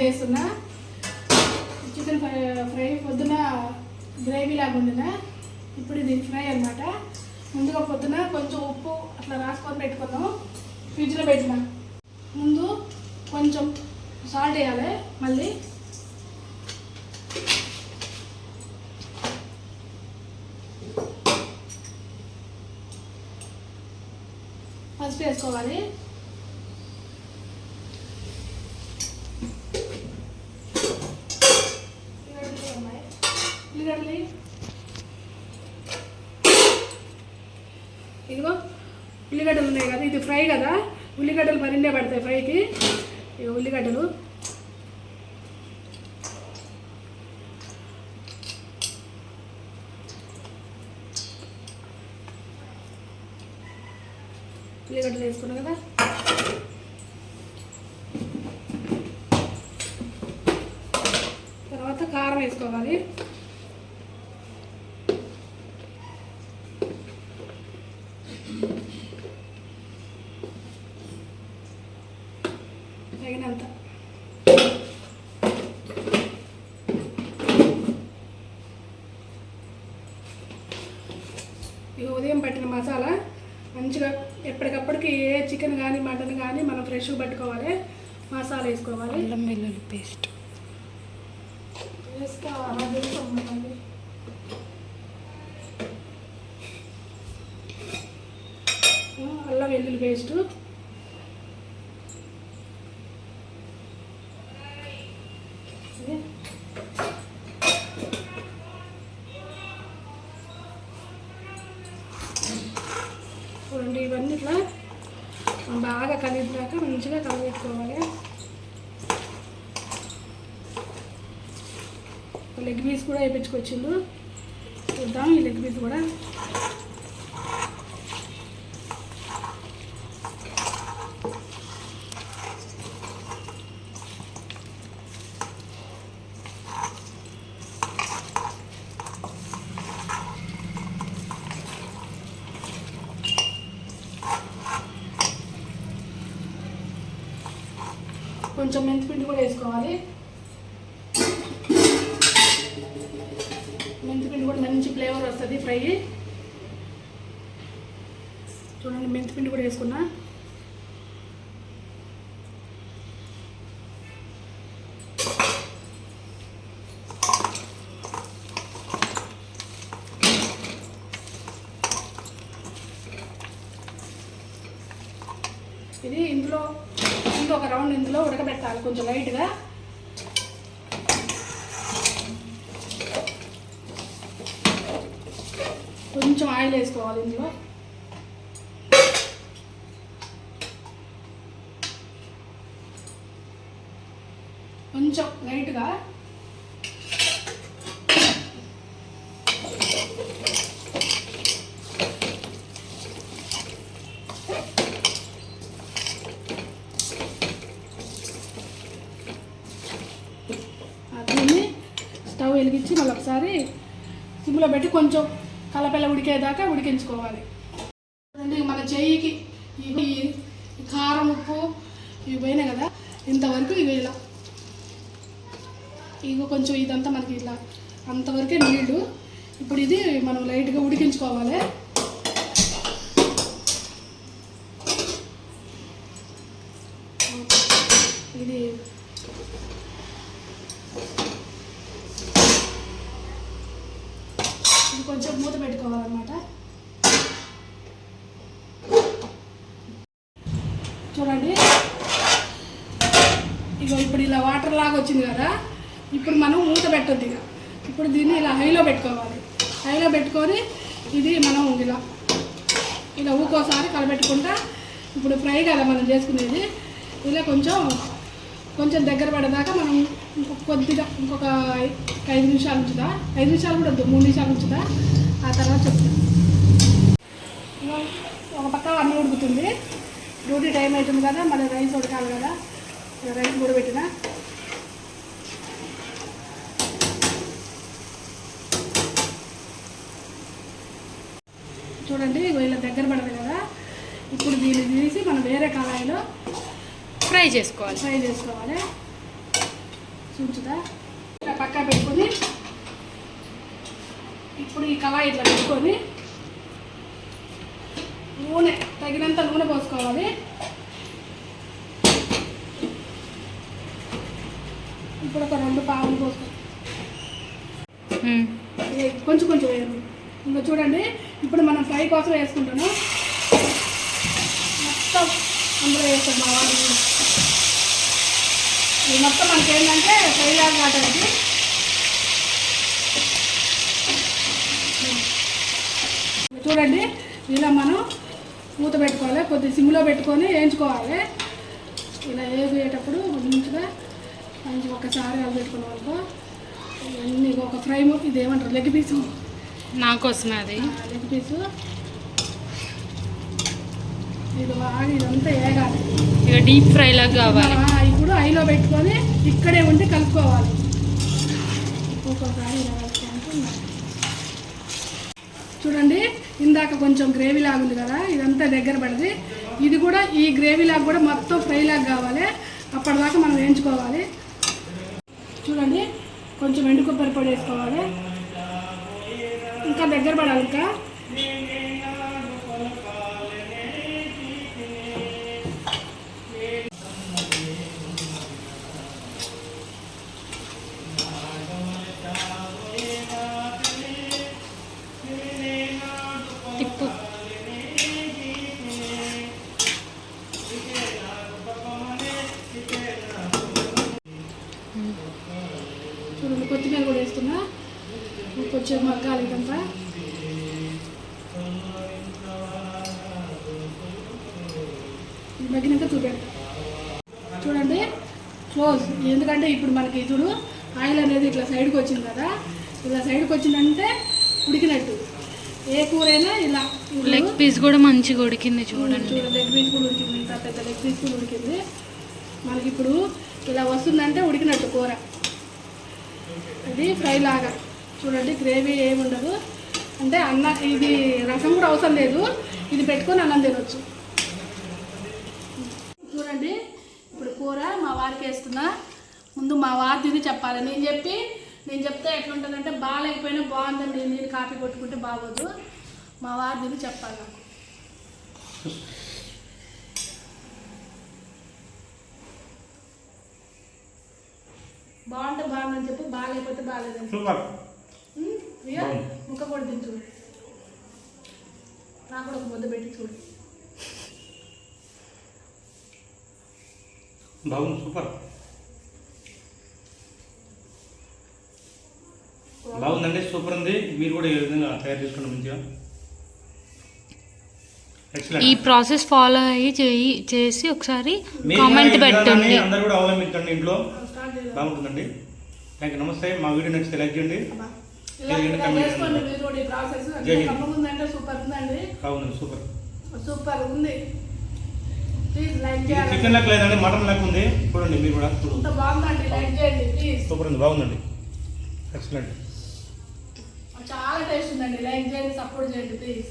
చేస్తున్నా. Chicken fry పొద్దున gravy లాగా వండిన, ఇప్పుడు ఇది ఫ్రై అన్నమాట. ముందుగా పొద్దున కొంచెం ఉప్పు అట్లా రాసుకొని పెట్టుకున్నాం, ఫ్రిడ్జ్లో పెట్టిన. ముందు కొంచెం సాల్ట్ వేయాలి, మళ్ళీ పసుపు వేసుకోవాలి. ఉల్లిగడ్డలు ఇదిగో ఉల్లిగడ్డలు ఉన్నాయి కదా, ఇది ఫ్రై కదా, ఉల్లిగడ్డలు మరిన్నే పడతాయి ఫ్రైకి. ఇక ఉల్లిగడ్డలు వేసుకున్నాం కదా. తర్వాత కారం వేసుకోవాలి. తగినంత. ఇక ఉదయం పట్టిన మసాలా మంచిగా ఎప్పటికప్పటికి ఏ చికెన్ కానీ మటన్ కానీ మనం ఫ్రెష్గా పట్టుకోవాలి. మసాలా వేసుకోవాలి. అల్లం వెల్లుల్లి పేస్ట్ వేసుకోవాలి. అల్లం వెల్లుల్లి పేస్ట్, చూడండి. ఇవన్నీ ఇట్లా బాగా కలిపినాక మంచిగా కలిపెట్టుకోవాలి. లెగ్ పీస్ కూడా వేయించుకొచ్చిండు, చూద్దాం ఈ లెగ్ పీస్ కూడా. కొంచెం మెంతిపిండి కూడా వేసుకోవాలి. మెంతిపిండి కూడా మంచి ఫ్లేవర్ వస్తుంది ఫ్రై. చూడండి, మెంతిపిండి కూడా వేసుకున్నా. ఇది ఇందులో ఒక రౌండ్ ఇందులో ఉడకబెట్టాలి కొంచెం లైట్గా. కొంచెం ఆయిల్ వేసుకోవాలి ఇందులో. కొంచెం లైట్గా. స్టవ్ వెలిగించి మళ్ళీ ఒకసారి సిమ్లో పెట్టి కొంచెం కలపెల్ల ఉడికేదాకా ఉడికించుకోవాలి. మన చెయ్యికి ఇవి కారం ఉప్పు ఇవి పోయినాయి కదా, ఇంతవరకు ఇవి ఇలా ఇవి కొంచెం ఇదంతా మనకి ఇలా అంతవరకే నీళ్ళు. ఇప్పుడు ఇది మనం లైట్గా ఉడికించుకోవాలి. ఇది కొంచెం మూత పెట్టుకోవాలన్నమాట. చూడండి, ఇక ఇప్పుడు ఇలా వాటర్ లాగా వచ్చింది కదా, ఇప్పుడు మనం మూత పెట్టొద్దు. ఇక ఇప్పుడు దీన్ని ఇలా హైలో పెట్టుకోవాలి. హైలో పెట్టుకొని ఇది మనం ఇలా ఊకోసారి కలబెట్టుకుంటా. ఇప్పుడు ఫ్రై కదా మనం చేసుకునేది, ఇలా కొంచెం దగ్గర పడేదాకా మనం ఇంకొక 5 నిమిషాలు ఉంచుదా. 5 నిమిషాలు కూడా వద్దు, 3 నిమిషాలు ఉంచుదా. ఆ తర్వాత చెప్తాను. ఒక పక్క అన్నం ఉడుకుతుంది, డ్యూటీ టైం అవుతుంది కదా, మళ్ళీ రైస్ ఉడకాలి కదా. రైస్ కూడా పెట్టిన. చూడండి, ఇలా దగ్గర పడదు కదా. ఇప్పుడు దీన్ని తీసి మనం వేరే కళాయిలో ఫ్రై చేసుకోవాలి. చూచుదా ఇలా పక్క పెట్టుకొని ఇప్పుడు ఈ కళాయి ఇట్లా పెట్టుకొని నూనె తగినంత నూనె పోసుకోవాలి. ఇప్పుడు ఒక 2 పావులు పోసుకోవాలి. కొంచెం కొంచెం వేయాలి. ఇంకా చూడండి ఇప్పుడు మనం ఫ్రై కోసం వేసుకుంటాము. మొత్తం అందులో వేస్తాం మా వాళ్ళు. ఇది మొత్తం మనకి ఏంటంటే ఫ్రై లాగా కావడానికి. చూడండి ఇలా మనం మూత పెట్టుకోవాలి. కొద్దిగా సిమ్లో పెట్టుకొని వేయించుకోవాలి. ఇలా వేసేటప్పుడు మంచిగా ఒకసారి అవి పెట్టుకున్న వాళ్ళకు ఇవన్నీ ఒక ఫ్రై. ఇది ఏమంటారు లెగ్ పీసు, నా కోసమే అది లెగ్ పీసు. ఇది బాగా ఇదంతా వేగాలి. ఇక డీప్ ఫ్రై లాగా కావాలి. ఇప్పుడు హైలో పెట్టుకొని ఇక్కడే ఉండి కలుపుకోవాలి. ఒక్కొక్కసారి ఇలా కలుపుకుంటూ చూడండి. ఇందాక కొంచెం గ్రేవీ లాగా ఉంది కదా, ఇదంతా దగ్గర పడింది. ఇది కూడా ఈ గ్రేవీ లాగా కూడా మొత్తం ఫ్రై లాగా కావాలి. అప్పటిదాకా మనం వేయించుకోవాలి. చూడండి కొంచెం ఎండు కొబ్బరి పొడి వేసుకోవాలి. ఇంకా దగ్గర పడాలి. ఇంకా తిప్పు. చూడండి కొత్తిమీర కూడా వేస్తున్నా. కొంచెం మగ్గాలి ఇదంతా. మగ్గినాక చూపెడతా. చూడండి క్లోజ్. ఎందుకంటే ఇప్పుడు మనకి చూడు ఆయిల్ అనేది ఇట్లా సైడ్కి వచ్చింది కదా, ఇలా సైడ్కి వచ్చిందంటే ఉడికినట్టు. ఏ కూరైనా ఇలా. లెగ్ పీస్ కూడా మంచిగా ఉడికింది చూడండి. లెగ్ పీస్ కూడా ఉడికింది. ఇంత పెద్ద లెగ్ పీస్ కూడా ఉడికింది. మనకి ఇప్పుడు ఇలా వస్తుందంటే ఉడికినట్టు కూర. ఇది ఫ్రై లాగా. చూడండి గ్రేవీ ఏమి ఉండదు. అంటే ఇది రసం కూడా అవసరం లేదు. ఇది పెట్టుకొని అన్నం తినొచ్చు. చూడండి ఇప్పుడు కూర మా వారికి వేస్తున్నా. ముందు మా వారి తిని చెప్పాలి. నేను చెప్తే ఎట్లుంటుందంటే బాగాలేకపోయినా బాగుందండి నేను కాపీ కొట్టుకుంటే బాగోదు. మా వారి తిని చెప్పాలి నాకు. బాగుంటే బాగుందని చెప్పు, బాగాలేకపోతే బాగాలేదని ముక్క కూడా తిని చూడు. నాకు కూడా ఒక ముద్ద పెట్టి చూడు. బాగుంది, సూపర్ బాగుందండి, సూపర్ ఉంది. మీరు కూడా ఏ విధంగా తయారు చేసుకోండి మంచిగా. ఈ ప్రాసెస్ ఫాలో అయ్యి చేసి ఒకసారి కామెంట్ పెట్టండి. అందరూ కూడా అవలంబించండి ఇంట్లో. బాగుంటుందండి. Thank you. నమస్తే. మా వీడియో నచ్చితే లైక్ చేయండి. సూపర్ ఉంది. చికెన్ లెక్క లేదండి, మటన్ లెక్క ఉంది. చూడండి మీరు కూడా. సూపర్ ఉంది, బాగుందండి, ఎక్సలెంట్. చాలా టేస్ట్ ఉందండి. లైక్ చేయండి, సపోర్ట్ చేయండి ప్లీజ్.